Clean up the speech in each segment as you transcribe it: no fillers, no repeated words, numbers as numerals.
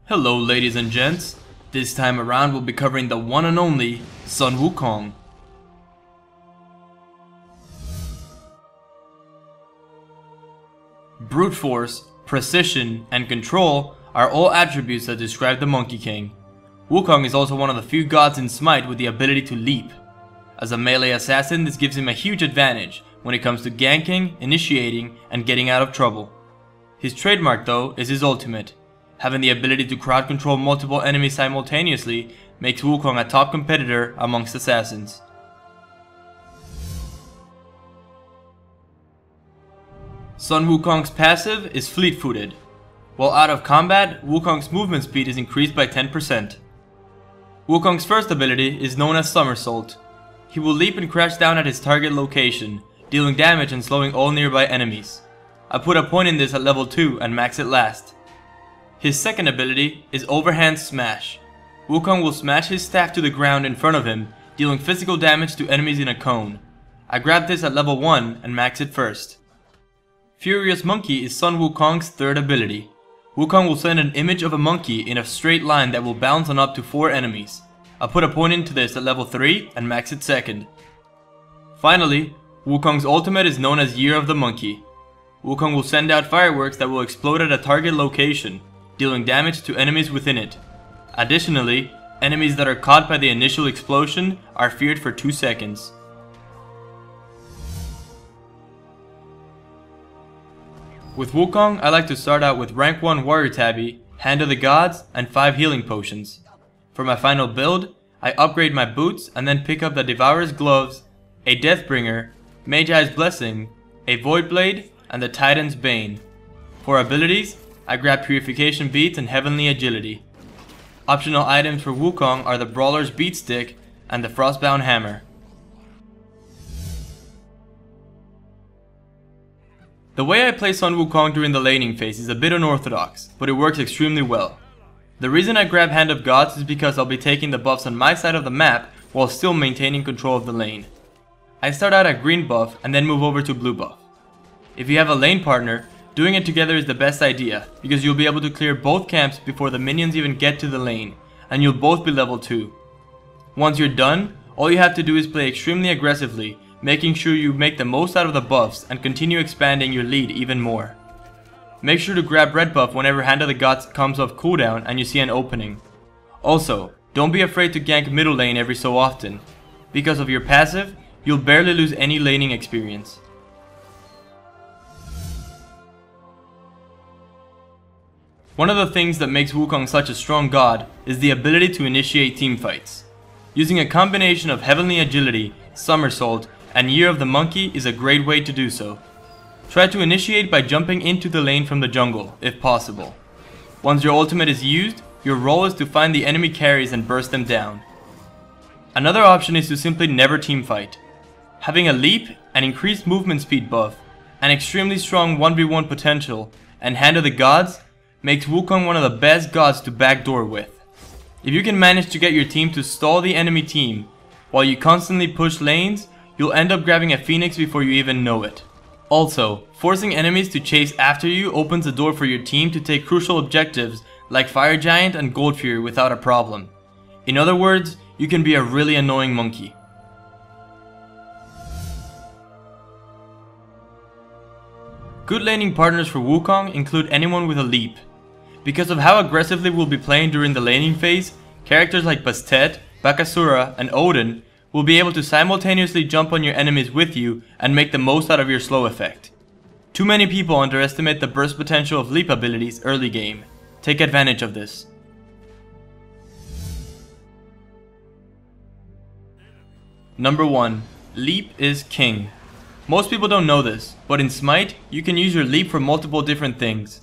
Hello ladies and gents, this time around we'll be covering the one and only Sun Wukong. Brute force, precision, and control are all attributes that describe the Monkey King. Wukong is also one of the few gods in Smite with the ability to leap. As a melee assassin, this gives him a huge advantage when it comes to ganking, initiating, and getting out of trouble. His trademark though is his ultimate. Having the ability to crowd control multiple enemies simultaneously makes Wukong a top competitor amongst assassins. Sun Wukong's passive is fleet-footed. While out of combat, Wukong's movement speed is increased by 10%. Wukong's first ability is known as Somersault. He will leap and crash down at his target location, dealing damage and slowing all nearby enemies. I put a point in this at level 2 and max it last. His second ability is Overhand Smash. Wukong will smash his staff to the ground in front of him, dealing physical damage to enemies in a cone. I grabbed this at level 1 and max it first. Furious Monkey is Sun Wukong's third ability. Wukong will send an image of a monkey in a straight line that will bounce on up to 4 enemies. I put a point into this at level 3 and max it second. Finally, Wukong's ultimate is known as Year of the Monkey. Wukong will send out fireworks that will explode at a target location, dealing damage to enemies within it. Additionally, enemies that are caught by the initial explosion are feared for 2 seconds. With Wukong, I like to start out with rank 1 Warrior Tabby, Hand of the Gods, and 5 healing potions. For my final build, I upgrade my boots and then pick up the Devourer's Gloves, a Deathbringer, Magi's Blessing, a Void Blade, and the Titan's Bane. For abilities, I grab Purification Beads and Heavenly Agility. Optional items for Wukong are the Brawler's Beat Stick and the Frostbound Hammer. The way I play Sun Wukong during the laning phase is a bit unorthodox, but it works extremely well. The reason I grab Hand of Gods is because I'll be taking the buffs on my side of the map while still maintaining control of the lane. I start out at green buff and then move over to blue buff. If you have a lane partner, doing it together is the best idea, because you'll be able to clear both camps before the minions even get to the lane, and you'll both be level 2. Once you're done, all you have to do is play extremely aggressively, making sure you make the most out of the buffs and continue expanding your lead even more. Make sure to grab red buff whenever Hand of the Gods comes off cooldown and you see an opening. Also, don't be afraid to gank middle lane every so often. Because of your passive, you'll barely lose any laning experience. One of the things that makes Wukong such a strong god is the ability to initiate teamfights. Using a combination of Heavenly Agility, Somersault, and Year of the Monkey is a great way to do so. Try to initiate by jumping into the lane from the jungle, if possible. Once your ultimate is used, your role is to find the enemy carries and burst them down. Another option is to simply never teamfight. Having a leap, an increased movement speed buff, an extremely strong 1v1 potential, and Hand of the Gods makes Wukong one of the best gods to backdoor with. If you can manage to get your team to stall the enemy team, while you constantly push lanes, you'll end up grabbing a Phoenix before you even know it. Also, forcing enemies to chase after you opens the door for your team to take crucial objectives like Fire Giant and Gold Fury without a problem. In other words, you can be a really annoying monkey. Good laning partners for Wukong include anyone with a leap. Because of how aggressively we'll be playing during the laning phase, characters like Bastet, Bakasura, and Odin will be able to simultaneously jump on your enemies with you and make the most out of your slow effect. Too many people underestimate the burst potential of leap abilities early game. Take advantage of this. Number 1. Leap is king. Most people don't know this, but in Smite, you can use your leap for multiple different things.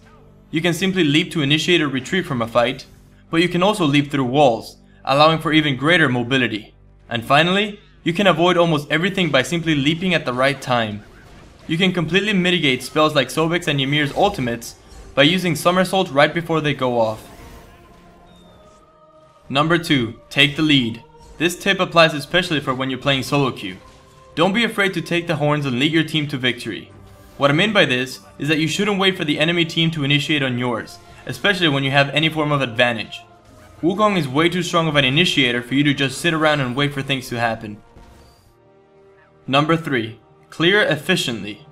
You can simply leap to initiate a retreat from a fight, but you can also leap through walls, allowing for even greater mobility. And finally, you can avoid almost everything by simply leaping at the right time. You can completely mitigate spells like Sobek's and Ymir's ultimates by using somersaults right before they go off. Number 2. Take the lead. This tip applies especially for when you're playing solo queue. Don't be afraid to take the horns and lead your team to victory. What I mean by this is that you shouldn't wait for the enemy team to initiate on yours, especially when you have any form of advantage. Wukong is way too strong of an initiator for you to just sit around and wait for things to happen. Number 3. Clear efficiently.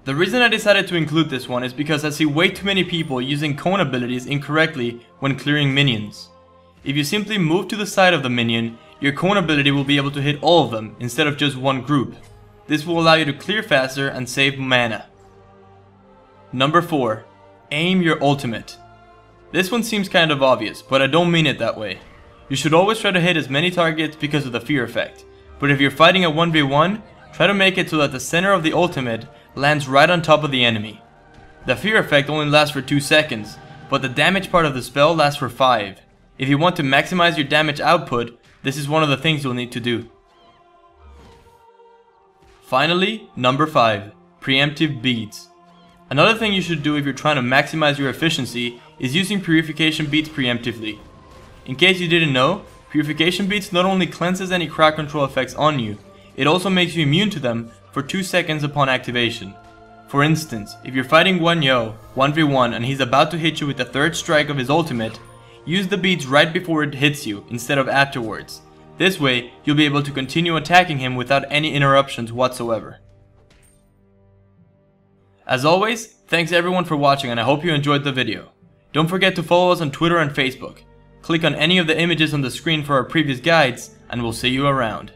The reason I decided to include this one is because I see way too many people using cone abilities incorrectly when clearing minions. If you simply move to the side of the minion, your cone ability will be able to hit all of them instead of just one group. This will allow you to clear faster and save mana. Number 4. Aim your ultimate. This one seems kind of obvious, but I don't mean it that way. You should always try to hit as many targets because of the fear effect, but if you're fighting a 1v1, try to make it so that the center of the ultimate lands right on top of the enemy. The fear effect only lasts for 2 seconds, but the damage part of the spell lasts for 5. If you want to maximize your damage output, this is one of the things you'll need to do. Finally, number 5. Preemptive beads. Another thing you should do if you're trying to maximize your efficiency is using purification beads preemptively. In case you didn't know, purification beads not only cleanses any crowd control effects on you, it also makes you immune to them for 2 seconds upon activation. For instance, if you're fighting Guan 1v1 and he's about to hit you with the 3rd strike of his ultimate, use the beads right before it hits you instead of afterwards. This way, you'll be able to continue attacking him without any interruptions whatsoever. As always, thanks everyone for watching and I hope you enjoyed the video. Don't forget to follow us on Twitter and Facebook. Click on any of the images on the screen for our previous guides and we'll see you around.